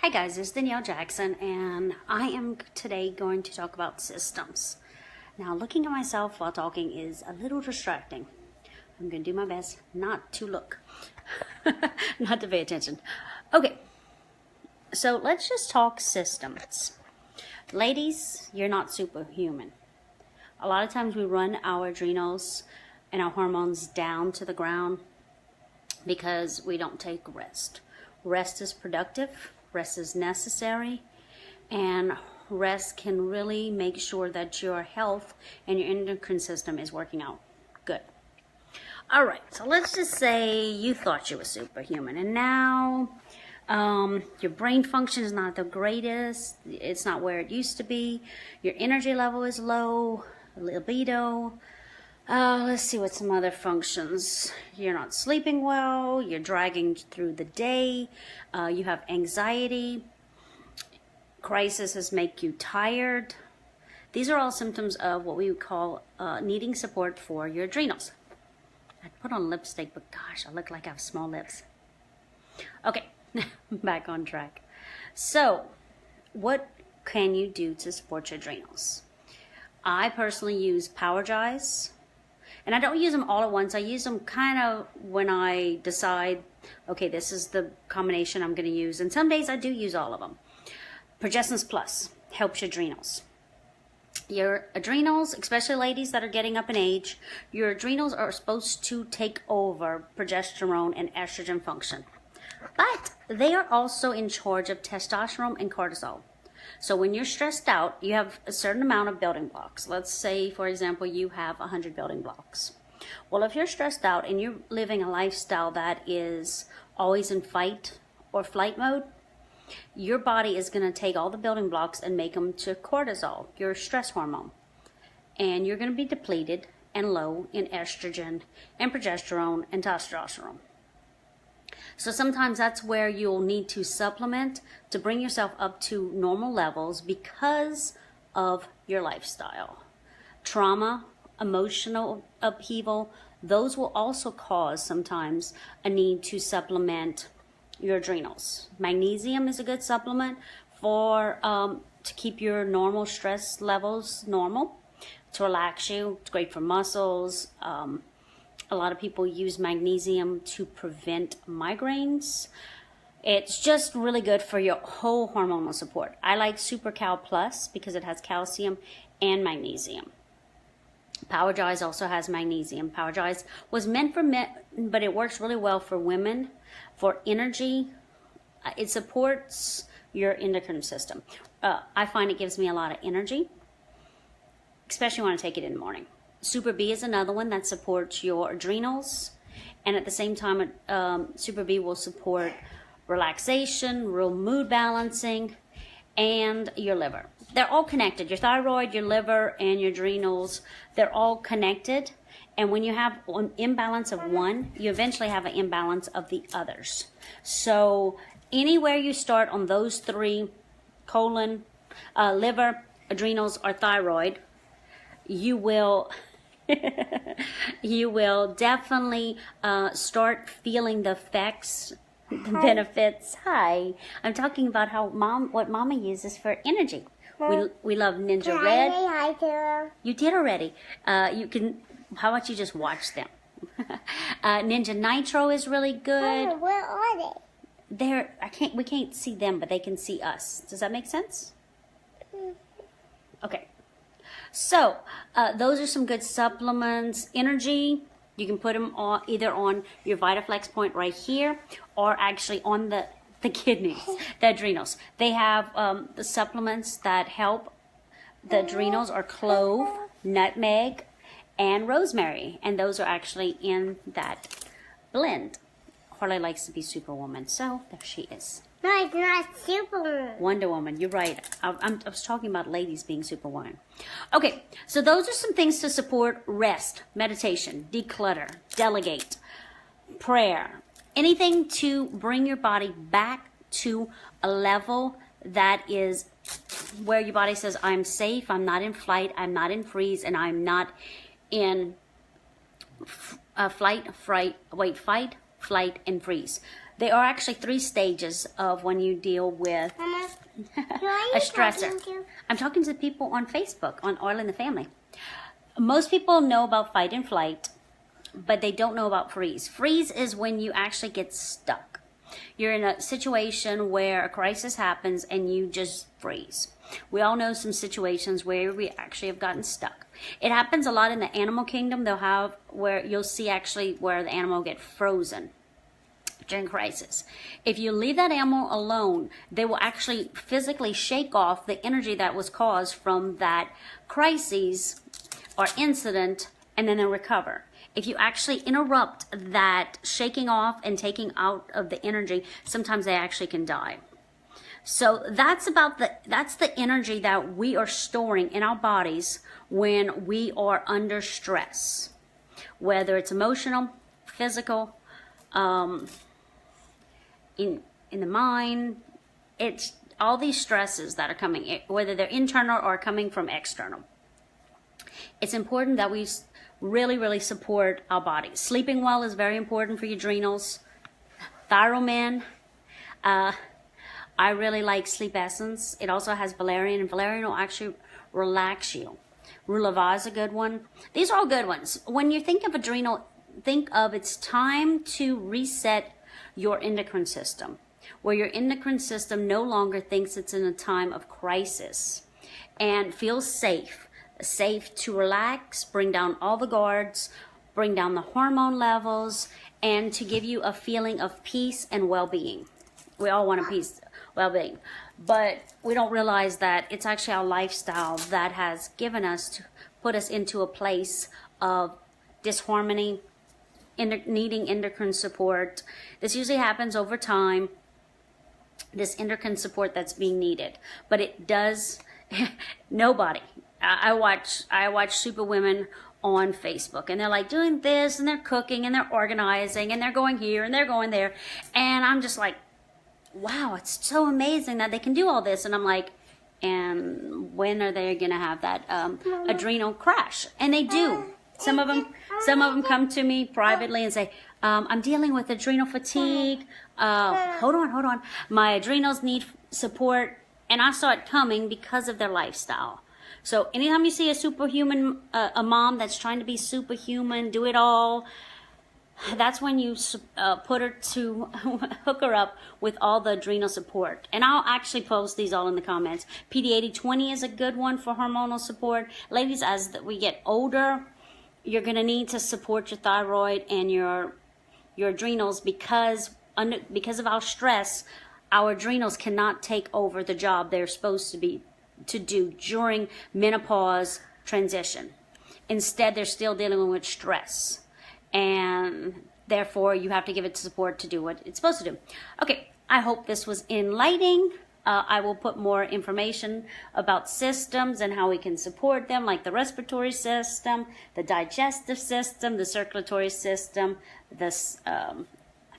Hi guys, it's Danielle Jackson, and I am today going to talk about systems. Now, looking at myself while talking is a little distracting. I'm going to do my best not to look, not to pay attention. Okay, so let's just talk systems. Ladies, you're not superhuman. A lot of times we run our adrenals and our hormones down to the ground because we don't take rest. Rest is productive. Rest is necessary, and rest can really make sure that your health and your endocrine system is working out good. All right, so let's just say you thought you were superhuman, and now your brain function is not the greatest. It's not where it used to be. Your energy level is low, libido. Let's see what some other functions. You're not sleeping well. You're dragging through the day. You have anxiety. Crises make you tired. These are all symptoms of what we would call needing support for your adrenals. I put on lipstick, but gosh, I look like I have small lips. Okay, back on track. So, what can you do to support your adrenals? I personally use Power Jais. And I don't use them all at once. I use them kind of when I decide, okay, this is the combination I'm going to use. And some days I do use all of them. Progestins Plus helps your adrenals. Your adrenals, especially ladies that are getting up in age, your adrenals are supposed to take over progesterone and estrogen function. But they are also in charge of testosterone and cortisol. So when you're stressed out, you have a certain amount of building blocks. Let's say, for example, you have 100 building blocks. Well, if you're stressed out and you're living a lifestyle that is always in fight or flight mode, your body is going to take all the building blocks and make them to cortisol, your stress hormone. And you're going to be depleted and low in estrogen and progesterone and testosterone. So sometimes that's where you'll need to supplement to bring yourself up to normal levels because of your lifestyle. Trauma, emotional upheaval, those will also cause sometimes a need to supplement your adrenals. Magnesium is a good supplement for to keep your normal stress levels normal, to relax you. It's great for muscles. A lot of people use magnesium to prevent migraines. It's just really good for your whole hormonal support. I like Super Cal Plus because it has calcium and magnesium. Power Jais also has magnesium. Power Jais was meant for men, but it works really well for women. For energy, it supports your endocrine system. I find it gives me a lot of energy, especially when I take it in the morning. Super B is another one that supports your adrenals, and at the same time, Super B will support relaxation, real mood balancing, and your liver. They're all connected. Your thyroid, your liver, and your adrenals, they're all connected. And when you have an imbalance of one, you eventually have an imbalance of the others. So anywhere you start on those three, colon, liver, adrenals, or thyroid, you will definitely start feeling the effects, the benefits. Hi, I'm talking about what Mama uses for energy. We love Ninja Red. I do. You did already. You can. How about you just watch them? Ninja Nitro is really good. Where are they? We can't see them, but they can see us. Does that make sense? Okay. So, those are some good supplements. Energy, you can put them on, either on your VitaFlex point right here, or actually on the kidneys, the adrenals. They have the supplements that help the adrenals are clove, nutmeg, and rosemary. And those are actually in that blend. Harley likes to be Superwoman, so there she is. No, it's not Superman. Wonder Woman, you're right. I was talking about ladies being Superwoman. Okay, so those are some things to support rest, meditation, declutter, delegate, prayer. Anything to bring your body back to a level that is where your body says, I'm safe, I'm not in flight, I'm not in freeze, and I'm not in fight, flight, and freeze. There are actually 3 stages of when you deal with Mama, who are you a stressor. talking to? I'm talking to people on Facebook, on Oil in the Family. Most people know about fight and flight, but they don't know about freeze. Freeze is when you actually get stuck. You're in a situation where a crisis happens and you just freeze. We all know some situations where we actually have gotten stuck. It happens a lot in the animal kingdom. They'll have where you'll see actually where the animal get frozen during crisis. If you leave that animal alone, they will actually physically shake off the energy that was caused from that crisis or incident, and then they'll recover. If you actually interrupt that shaking off and taking out of the energy, sometimes they actually can die. So that's the energy that we are storing in our bodies when we are under stress, whether it's emotional, physical, in the mind. It's all these stresses that are coming, whether they're internal or coming from external. It's important that we really, really support our bodies. Sleeping well is very important for your adrenals. Thyromin. I really like Sleep Essence. It also has valerian, and valerian will actually relax you. Rulava is a good one. These are all good ones. When you think of adrenal, think of it's time to reset your endocrine system, where your endocrine system no longer thinks it's in a time of crisis and feels safe to relax, bring down all the guards, bring down the hormone levels, and to give you a feeling of peace and well-being. We all want a peace, well-being, but we don't realize that it's actually our lifestyle that has given us to put us into a place of disharmony, needing endocrine support. This usually happens over time, this endocrine support that's being needed, but it does. Nobody. I watch Superwomen on Facebook, and they're like doing this, and they're cooking, and they're organizing, and they're going here, and they're going there, and I'm just like, wow, it's so amazing that they can do all this. And I'm like, and when are they gonna have that adrenal crash? And they do. Some of them come to me privately and say, I'm dealing with adrenal fatigue. Hold on. My adrenals need support. And I saw it coming because of their lifestyle. So anytime you see a superhuman, a mom that's trying to be superhuman, do it all, that's when you put her to hook her up with all the adrenal support. And I'll actually post these all in the comments. PD8020 is a good one for hormonal support. Ladies, as we get older, you're going to need to support your thyroid and your adrenals because of our stress. Our adrenals cannot take over the job they're supposed to do during menopause transition. Instead, they're still dealing with stress, and therefore you have to give it support to do what it's supposed to do. Okay, I hope this was enlightening. I will put more information about systems and how we can support them, like the respiratory system, the digestive system, the circulatory system, this I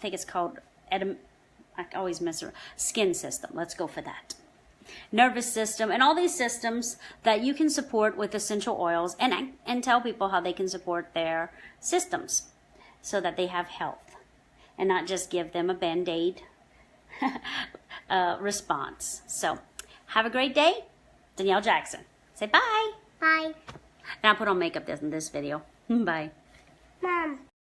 think it's called I always mess around. Skin system. Let's go for that. Nervous system, and all these systems that you can support with essential oils, and tell people how they can support their systems so that they have health and not just give them a Band-Aid response. So have a great day. Danielle Jackson. Say bye. Bye. And I'll put on makeup in this video. Bye. Mom.